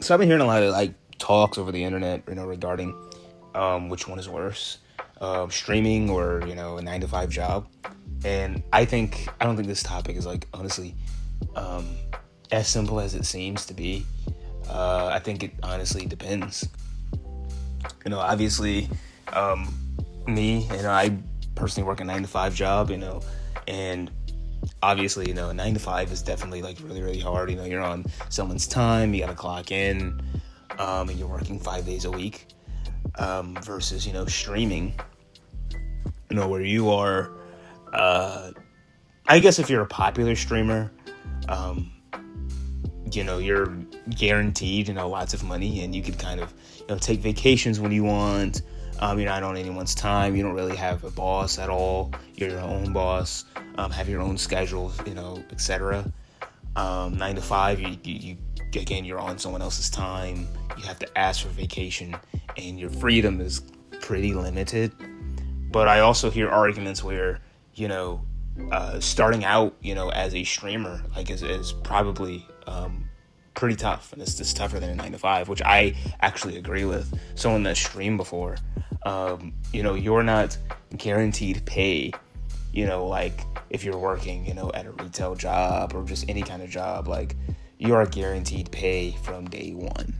So I've been hearing a lot of like talks over the internet, regarding which one is worse, streaming or a 9 to 5 job. And I don't think this topic is like honestly as simple as it seems to be. I think it honestly depends. Obviously, me, I personally work a 9 to 5 job, and obviously, a 9 to 5 is definitely like really, really hard. You're on someone's time, you got to clock in, and you're working 5 days a week, versus, streaming, where you are, I guess if you're a popular streamer, you're guaranteed, lots of money, and you could kind of, take vacations when you want. You're not on anyone's time. You don't really have a boss at all. You're your own boss. Have your own schedule, etc. 9 to 5, you again, you're on someone else's time. You have to ask for vacation, and your freedom is pretty limited. But I also hear arguments where, starting out, as a streamer, like is probably pretty tough, and it's tougher than a 9 to 5, which I actually agree with. Someone that streamed before, you're not guaranteed pay, like if you're working, at a retail job or just any kind of job, like you are guaranteed pay from day one.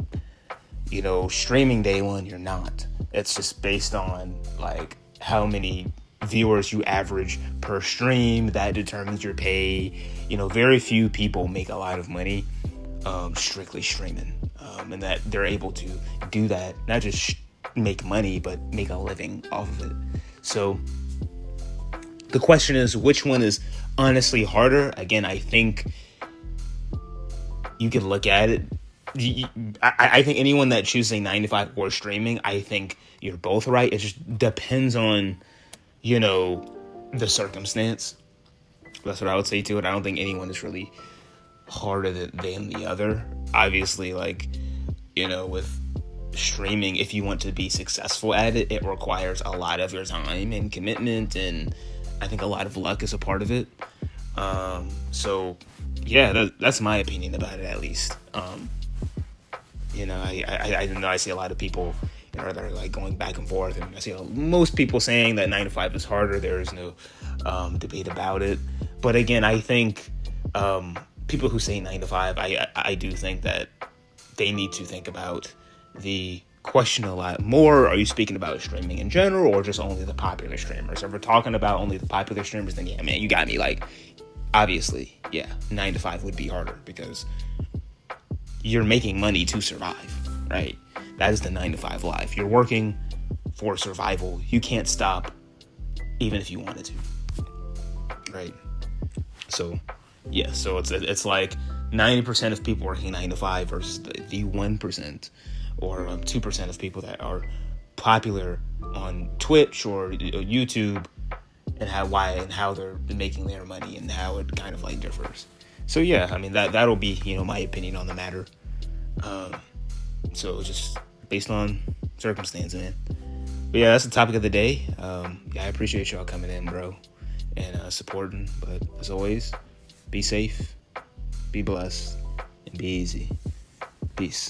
Streaming day one, you're not. It's just based on like how many viewers you average per stream. That determines your pay. Very few people make a lot of money strictly streaming, and that they're able to do that, not just make money, but make a living off of it. So the question is, which one is honestly harder? Again, I think you can look at it. I think anyone that chooses a 9 to 5 or streaming, I think you're both right. It just depends on, the circumstance. That's what I would say to it. I don't think anyone is really harder than the other. Obviously, like, with streaming, if you want to be successful at it, it requires a lot of your time and commitment, and I think a lot of luck is a part of it. So yeah, that's my opinion about it, at least. I know I see a lot of people, that are like going back and forth, and I see most people saying that 9 to 5 is harder. There is no debate about it. But again, I think people who say 9 to 5, I do think that they need to think about the question a lot more. Are you speaking about streaming in general, or just only the popular streamers? If we're talking about only the popular streamers, then yeah, man, you got me. Like, obviously, yeah, 9 to 5 would be harder because you're making money to survive, right? That is the 9 to 5 life. You're working for survival. You can't stop, even if you wanted to, right? So yeah, so it's like 90% of people working 9 to 5 versus the 1% or 2% of people that are popular on Twitch or YouTube, and how they're making their money and how it kind of like differs. So yeah, I mean that'll be my opinion on the matter. So just based on circumstance, man. But yeah, that's the topic of the day. I appreciate y'all coming in, bro, and supporting. But as always, be safe, be blessed, and be easy. Peace.